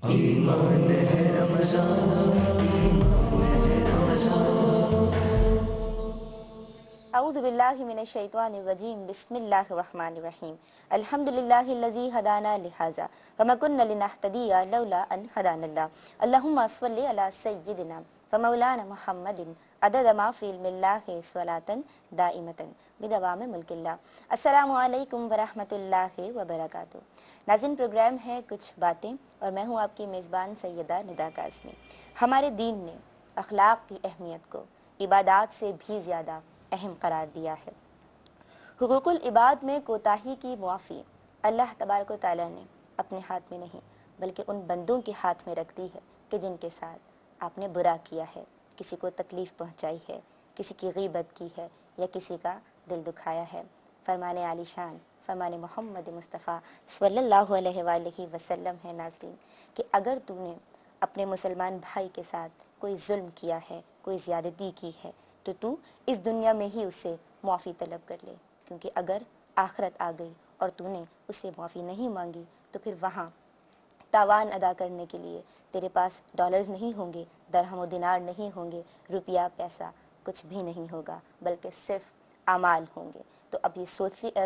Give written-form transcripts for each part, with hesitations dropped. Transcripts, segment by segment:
ایمان ہے رمضان، ایمان ہے رمضان۔ اعوذ باللہ من الشیطان الرجیم، بسم اللہ الرحمن الرحیم۔ الحمد للہ الذی ہدانا لہذا وما کنا لنہتدی لولا ان ہدانا اللہ۔ اللہم صلی علی سیدنا فمولانا محمد عدد ما فی علم اللہ صلاۃ دائمۃ بدوام ملک اللہ۔ السلام علیکم ورحمۃ اللہ وبرکاتہ۔ ناظرین، پروگرام ہے کچھ باتیں اور میں ہوں آپ کی میزبان سیدہ ندا قاسمی۔ ہمارے دین نے اخلاق کی اہمیت کو عبادات سے بھی زیادہ اہم قرار دیا ہے۔ حقوق العباد میں کوتاہی کی معافی اللہ تبارک و تعالیٰ نے اپنے ہاتھ میں نہیں بلکہ ان بندوں کے ہاتھ میں رکھ دی ہے کہ جن کے ساتھ آپ نے برا کیا ہے، کسی کو تکلیف پہنچائی ہے، کسی کی غیبت کی ہے یا کسی کا دل دکھایا ہے۔ فرمان عالی شان، فرمان محمد مصطفیٰ صلی اللہ علیہ وآلہ وسلم ہے ناظرین کہ اگر تم نے اپنے مسلمان بھائی کے ساتھ کوئی ظلم کیا ہے، کوئی زیادتی کی ہے، تو اس دنیا میں ہی اس سے معافی طلب کر لے، کیونکہ اگر آخرت آ گئی اور تو نے اس سے معافی نہیں مانگی تو پھر وہاں تاوان ادا کرنے کے لیے تیرے پاس ڈالرز نہیں ہوں گے، درہم و دینار نہیں ہوں گے، روپیہ پیسہ کچھ بھی نہیں ہوگا، بلکہ صرف اعمال ہوں گے۔ تو اب یہ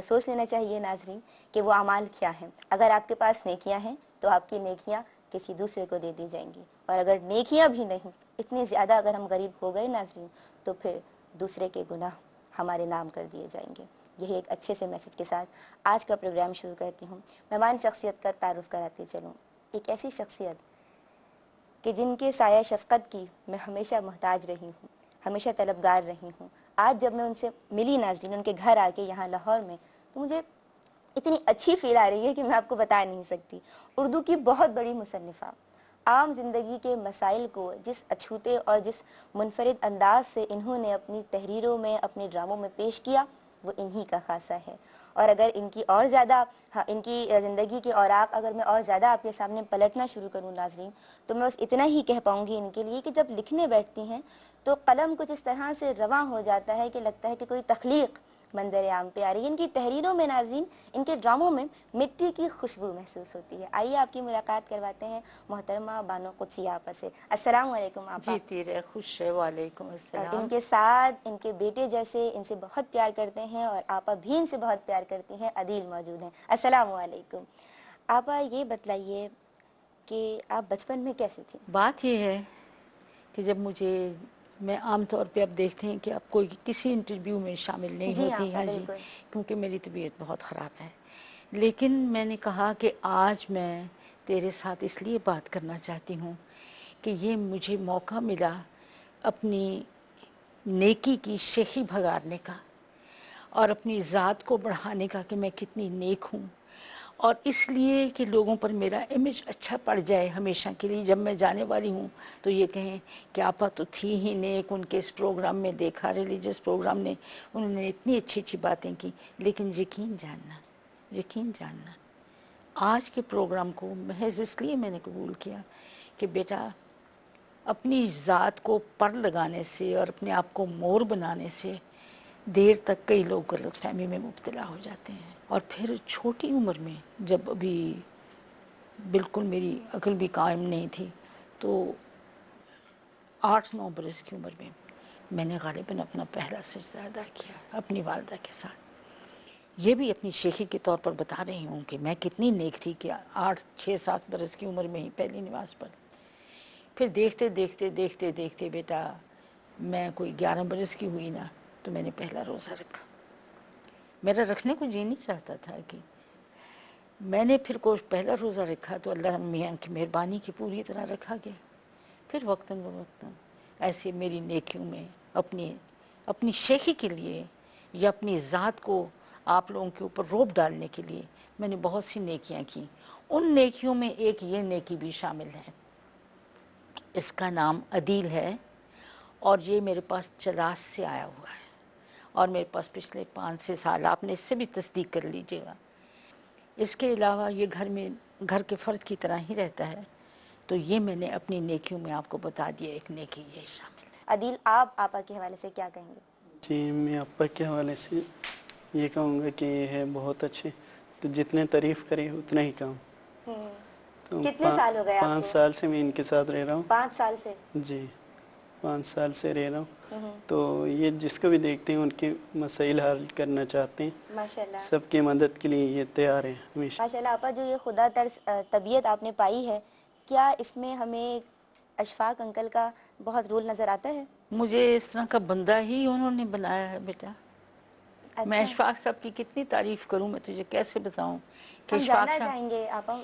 سوچ لینا چاہیے ناظرین کہ وہ اعمال کیا ہیں۔ اگر آپ کے پاس نیکیاں ہیں تو آپ کی نیکیاں کسی دوسرے کو دے دی جائیں گی، اور اگر نیکیاں بھی نہیں، اتنی زیادہ اگر ہم غریب ہو گئے ناظرین تو پھر دوسرے کے گناہ ہمارے نام کر دیے جائیں گے۔ یہی ایک اچھے سے میسج کے ساتھ آج کا پروگرام شروع کرتی ہوں۔ مہمان شخصیت کا تعارف کراتے چلوں، ایک ایسی شخصیت کہ جن کے سایہ شفقت کی میں ہمیشہ محتاج رہی ہوں، ہمیشہ طلبگار رہی ہوں۔ آج جب میں ان سے ملی ناظرین، ان کے گھر آ کے یہاں لاہور میں، تو مجھے اتنی اچھی فیل آ رہی ہے کہ میں آپ کو بتا نہیں سکتی۔ اردو کی بہت بڑی مصنفہ، عام زندگی کے مسائل کو جس اچھوتے اور جس منفرد انداز سے انہوں نے اپنی تحریروں میں، اپنے ڈراموں میں پیش کیا، وہ انہی کا خاصہ ہے۔ اور اگر ان کی اور زیادہ ان کی زندگی کے اوراق اگر میں اور زیادہ آپ کے سامنے پلٹنا شروع کروں ناظرین، تو میں بس اتنا ہی کہہ پاؤں گی ان کے لیے کہ جب لکھنے بیٹھتی ہیں تو قلم کچھ اس طرح سے رواں ہو جاتا ہے کہ لگتا ہے کہ کوئی تخلیق منظر عام پہ آ رہی ہے۔ ان کی تحریروں میں ناظرین، ان کے ڈراموں میں مٹی کی خوشبو محسوس ہوتی ہے۔ آئیے آپ کی ملاقات کرواتے ہیں محترمہ بانو قدسی آپا سے۔ السلام علیکم آپا۔ جی تیرے خوش ہے، وعلیکم اور ان السلام۔ کے ساتھ ان کے بیٹے جیسے ان سے بہت پیار کرتے ہیں اور آپا بھی ان سے بہت پیار کرتی ہیں، عدیل موجود ہیں۔ السلام علیکم آپا۔ یہ بتلائیے کہ آپ بچپن میں کیسی تھیں؟ بات یہ ہے کہ جب میں عام طور پہ اب دیکھتے ہیں کہ اب کوئی کسی انٹرویو میں شامل نہیں جی ہوتی، آپا ہاں جی، بالکل۔ کیونکہ میری طبیعت بہت خراب ہے، لیکن میں نے کہا کہ آج میں تیرے ساتھ اس لیے بات کرنا چاہتی ہوں کہ یہ مجھے موقع ملا اپنی نیکی کی شیخی بھگارنے کا اور اپنی ذات کو بڑھانے کا کہ میں کتنی نیک ہوں، اور اس لیے کہ لوگوں پر میرا امیج اچھا پڑ جائے ہمیشہ کے لیے۔ جب میں جانے والی ہوں تو یہ کہیں کہ آپا تو تھی ہی نیک، ان کے اس پروگرام میں دیکھا، ریلیجس پروگرام نے انہوں نے اتنی اچھی اچھی باتیں کی۔ لیکن یقین جاننا آج کے پروگرام کو محض اس لیے میں نے قبول کیا کہ بیٹا، اپنی ذات کو پر لگانے سے اور اپنے آپ کو مور بنانے سے دیر تک کئی لوگ غلط فہمی میں مبتلا ہو جاتے ہیں، اور پھر چھوٹی عمر میں جب ابھی بالکل میری عقل بھی قائم نہیں تھی، تو 8-9 برس کی عمر میں نے غالباً اپنا پہلا سجدہ ادا کیا اپنی والدہ کے ساتھ۔ یہ بھی اپنی شیخی کے طور پر بتا رہی ہوں کہ میں کتنی نیک تھی کہ 8-6-7 برس کی عمر میں ہی پہلی نماز پڑھ۔ پھر دیکھتے بیٹا، میں کوئی 11 برس کی ہوئی نا تو میں نے پہلا روزہ رکھا۔ میرا رکھنے کو جی نہیں چاہتا تھا کہ میں نے پھر پہلا روزہ رکھا تو اللہ میاں کی مہربانی کی پوری طرح رکھا گیا۔ پھر وقتاً فوقتاً ایسے میری نیکیوں میں اپنی شیخی کے لیے یا اپنی ذات کو آپ لوگوں کے اوپر روب ڈالنے کے لیے میں نے بہت سی نیکیاں کی۔ ان نیکیوں میں ایک یہ نیکی بھی شامل ہے، اس کا نام عدیل ہے، اور یہ میرے پاس چلاس سے آیا ہوا ہے، اور میرے پاس پچھلے 5-6 سال، آپ نے اس سے بھی تصدیق کر لیجئے گا۔ اس کے علاوہ یہ گھر کے فرد کی طرح ہی رہتا ہے، تو یہ میں نے اپنی نیکیوں میں آپ کو بتا دیا، ایک نیکی یہ شامل ہے۔ عدیل، آپ آپا کے حوالے سے کیا کہیں گے؟ جی، میں ابا کے حوالے سے یہ کہوں گا کہ یہ ہے بہت اچھے، تو جتنے تعریف کریں اتنا ہی کم۔ تو کتنے سال ہو گئے آپ 5 کو؟ سال سے میں ان کے ساتھ رہ رہا ہوں 5 سال سے؟ جی 5 سال سے رہ رہا ہوں. تو یہ جس کو بھی دیکھتے ہیں ان کے مسائل حل کرنا چاہتے ہیں. ماشاءاللہ سب کی مدد کے لیے یہ تیار ہیں ہمیشہ. ماشاءاللہ آپا، جو یہ خدا ترس طبیعت آپ نے پائی ہے، کیا اس میں ہمیں اشفاق انکل کا بہت رول نظر آتا ہے؟ مجھے اس طرح کا بندہ ہی انہوں نے بنایا ہے بیٹا. میں اچھا، اشفاق صاحب کی کتنی تعریف کروں، میں تجھے کیسے بتاؤں کہ ہم اشفاق جاننا صاحب چاہیں گے آپا.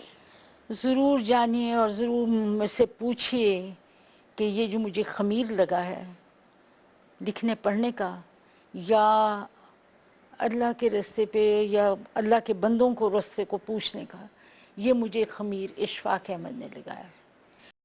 ضرور جانیے اور ضرور مجھ سے پوچھئے کہ یہ جو مجھے خمیر لگا ہے لکھنے پڑھنے کا، یا اللہ کے رستے پہ یا اللہ کے بندوں کو رستے کو پوچھنے کا، یہ مجھے خمیر اشفاق احمد نے لگایا.